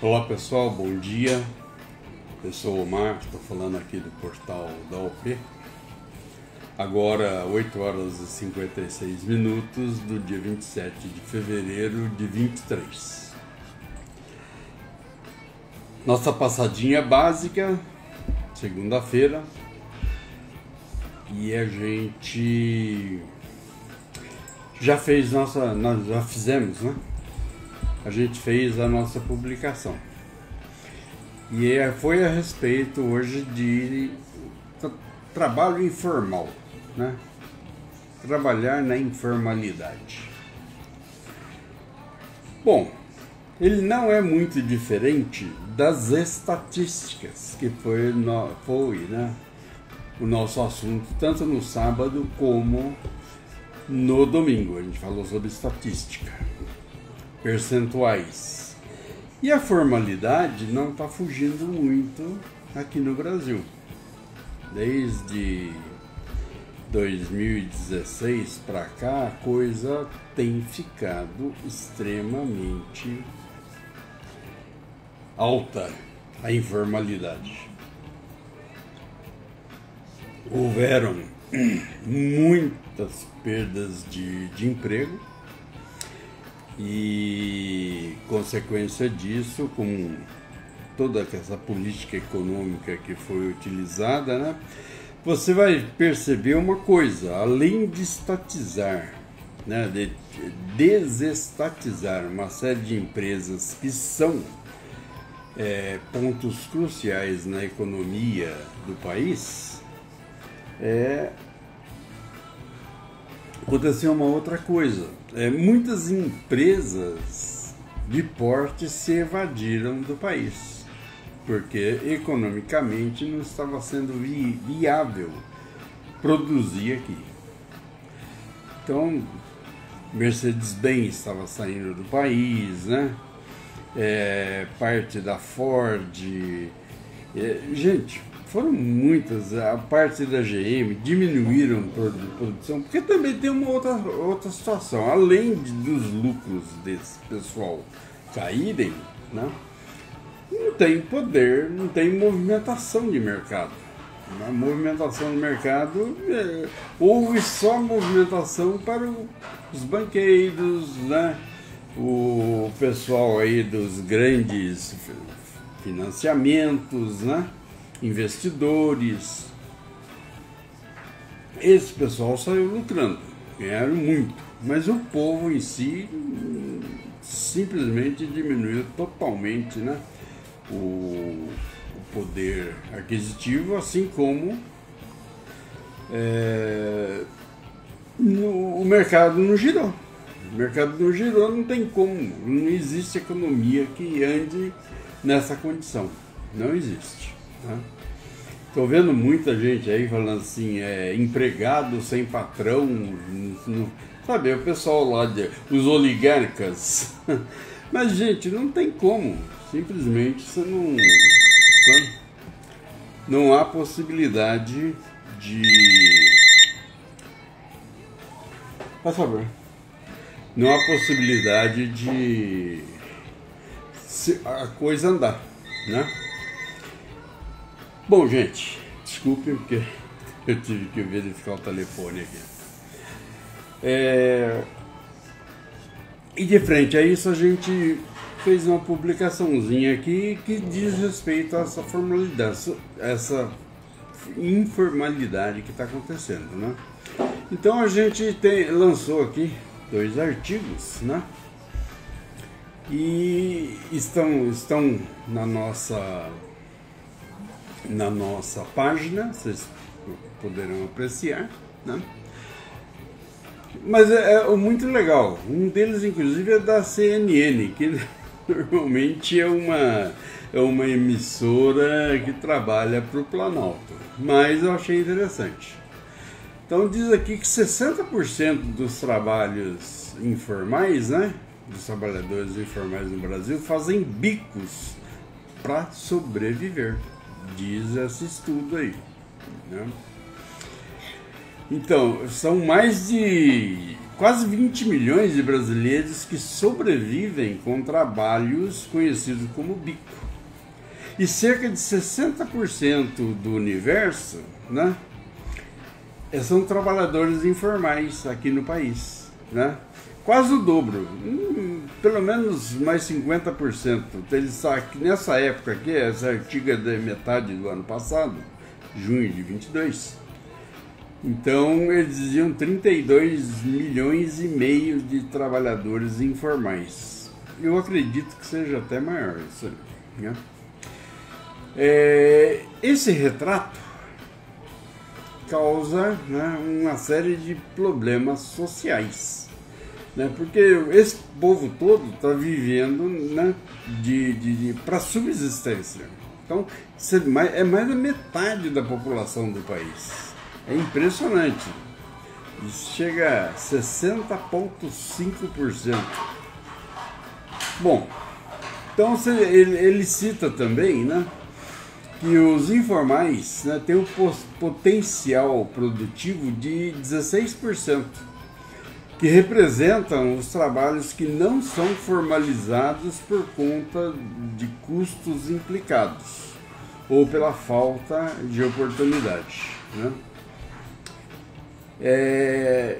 Olá pessoal, bom dia. Eu sou o Omar, estou falando aqui do portal da OP. Agora 8 horas e 56 minutos do dia 27 de fevereiro de 23. Nossa passadinha básica, segunda-feira. E a gente já fez nós já fizemos, né? A gente fez a nossa publicação. E foi a respeito hoje de trabalho informal, né? Trabalhar na informalidade. Bom, ele não é muito diferente das estatísticas, que foi né, o nosso assunto, tanto no sábado como no domingo. A gente falou sobre estatística, percentuais. E a formalidade não está fugindo muito aqui no Brasil. Desde 2016 para cá, a coisa tem ficado extremamente alta, a informalidade. Houveram muitas perdas de emprego e, consequência disso, com toda essa política econômica que foi utilizada, né, você vai perceber uma coisa: além de estatizar, né, de desestatizar uma série de empresas que são pontos cruciais na economia do país, aconteceu uma outra coisa. Muitas empresas de porte se evadiram do país, porque economicamente não estava sendo viável produzir aqui. Então, Mercedes-Benz estava saindo do país, né? Parte da Ford, gente, foram muitas. A parte da GM diminuíram a produção, porque também tem uma outra situação. Além dos lucros desse pessoal caírem, né, não tem poder, não tem movimentação de mercado. A movimentação de mercado, houve só movimentação para os banqueiros, né, o pessoal aí dos grandes financiamentos, né, investidores. Esse pessoal saiu lucrando, ganharam muito, mas o povo em si simplesmente diminuiu totalmente, né, o poder aquisitivo, assim como o mercado não girou. O mercado não girou, não tem como, não existe economia que ande nessa condição, não existe. Estou vendo muita gente aí falando assim, empregado sem patrão, sabe, o pessoal lá, os oligarcas. Mas, gente, não tem como, simplesmente você não há possibilidade de... Por favor. Não há possibilidade de a coisa andar, né? Bom, gente, desculpem porque eu tive que verificar o telefone aqui. E de frente a isso, a gente fez uma publicaçãozinha aqui que diz respeito a essa formalidade, essa informalidade que está acontecendo, né? Então a gente lançou aqui 2 artigos, né? E estão na nossa página, vocês poderão apreciar, né? Mas é muito legal. Um deles, inclusive, é da CNN, que normalmente é uma emissora que trabalha para o Planalto, mas eu achei interessante. Então diz aqui que 60% dos trabalhos informais, né, dos trabalhadores informais no Brasil, fazem bicos para sobreviver, diz esse estudo aí, né? Então, são mais de quase 20 milhões de brasileiros que sobrevivem com trabalhos conhecidos como bico. E cerca de 60% do universo, né, são trabalhadores informais aqui no país, né? Quase o dobro, pelo menos mais 50%. Nessa época aqui, essa artigo é da metade do ano passado, junho de 22. Então, eles diziam 32 milhões e meio de trabalhadores informais. Eu acredito que seja até maior isso aí, né? Esse retrato causa, né, uma série de problemas sociais, né, porque esse povo todo está vivendo, né, para subsistência. Então, é mais da metade da população do país. É impressionante. Isso chega a 60,5%. Bom, então ele cita também, né, que os informais, né, têm um potencial produtivo de 16%, que representam os trabalhos que não são formalizados por conta de custos implicados ou pela falta de oportunidade, né?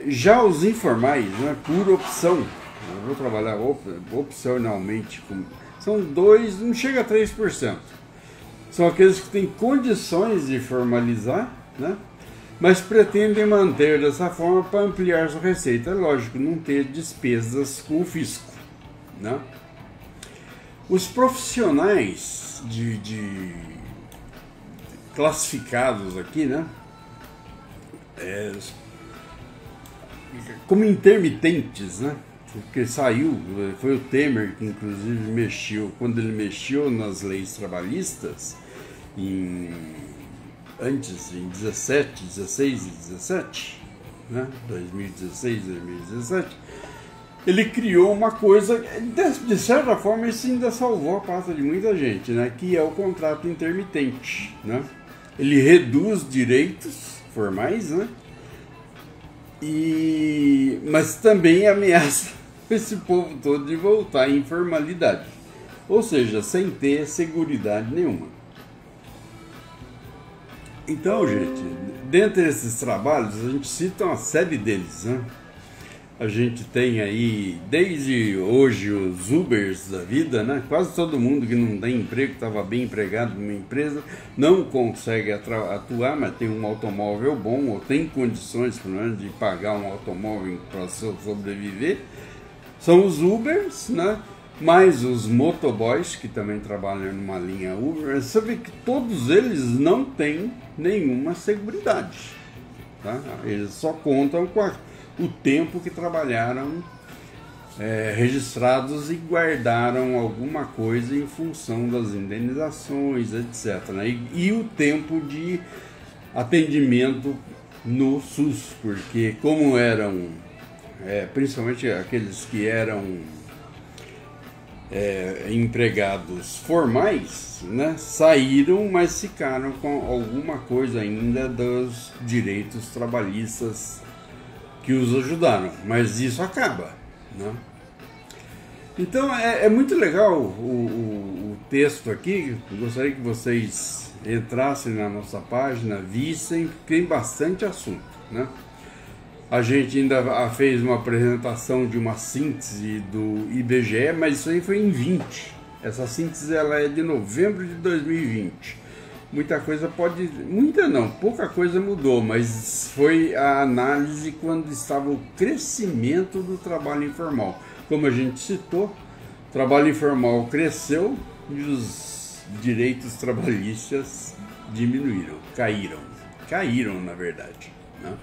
Já os informais, né, por opção, eu vou trabalhar opcionalmente, são 2%, não chega a 3%. São aqueles que têm condições de formalizar, né, mas pretendem manter dessa forma para ampliar sua receita. É lógico, não ter despesas com o fisco, né? Os profissionais classificados aqui, né, como intermitentes, né? Porque foi o Temer que inclusive mexeu, quando ele mexeu nas leis trabalhistas, em 16 e 17, né? 2016, 2017, ele criou uma coisa, de certa forma isso ainda salvou a pasta de muita gente, né? Que é o contrato intermitente, né? Ele reduz direitos formais, né? Mas também ameaça esse povo todo de voltar à informalidade, ou seja, sem ter seguridade nenhuma. Então, gente, dentre esses trabalhos, a gente cita uma série deles, né? A gente tem aí, desde hoje, os Ubers da vida, né? Quase todo mundo que não tem emprego, estava bem empregado numa empresa, não consegue atuar, mas tem um automóvel bom, ou tem condições, pelo menos, de pagar um automóvel para sobreviver. São os Ubers, né? Mais os motoboys, que também trabalham numa linha Uber. Você vê que todos eles não têm nenhuma seguridade, tá? Eles só contam com o tempo que trabalharam registrados e guardaram alguma coisa em função das indenizações, etc., né? E o tempo de atendimento no SUS, porque como eram, principalmente aqueles que eram empregados formais, né, saíram, mas ficaram com alguma coisa ainda dos direitos trabalhistas que os ajudaram, mas isso acaba, né? Então é muito legal o texto aqui. Gostaria que vocês entrassem na nossa página, vissem, porque tem bastante assunto, né? A gente ainda fez uma apresentação de uma síntese do IBGE, mas isso aí foi em 20. Essa síntese ela é de novembro de 2020. Pouca coisa mudou, mas foi a análise quando estava o crescimento do trabalho informal. Como a gente citou, o trabalho informal cresceu e os direitos trabalhistas diminuíram, caíram na verdade, né?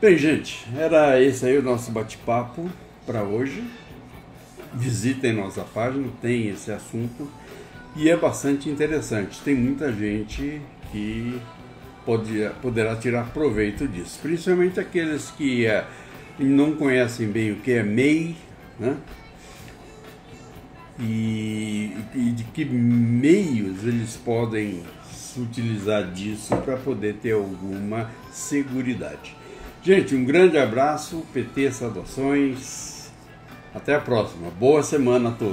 Bem, gente, era esse aí o nosso bate-papo para hoje. Visitem nossa página, tem esse assunto e é bastante interessante. Tem muita gente que poderá tirar proveito disso, principalmente aqueles que não conhecem bem o que é MEI, né? E de que meios eles podem se utilizar disso para poder ter alguma seguridade. Gente, um grande abraço, PT Saudações. Até a próxima. Boa semana a todos.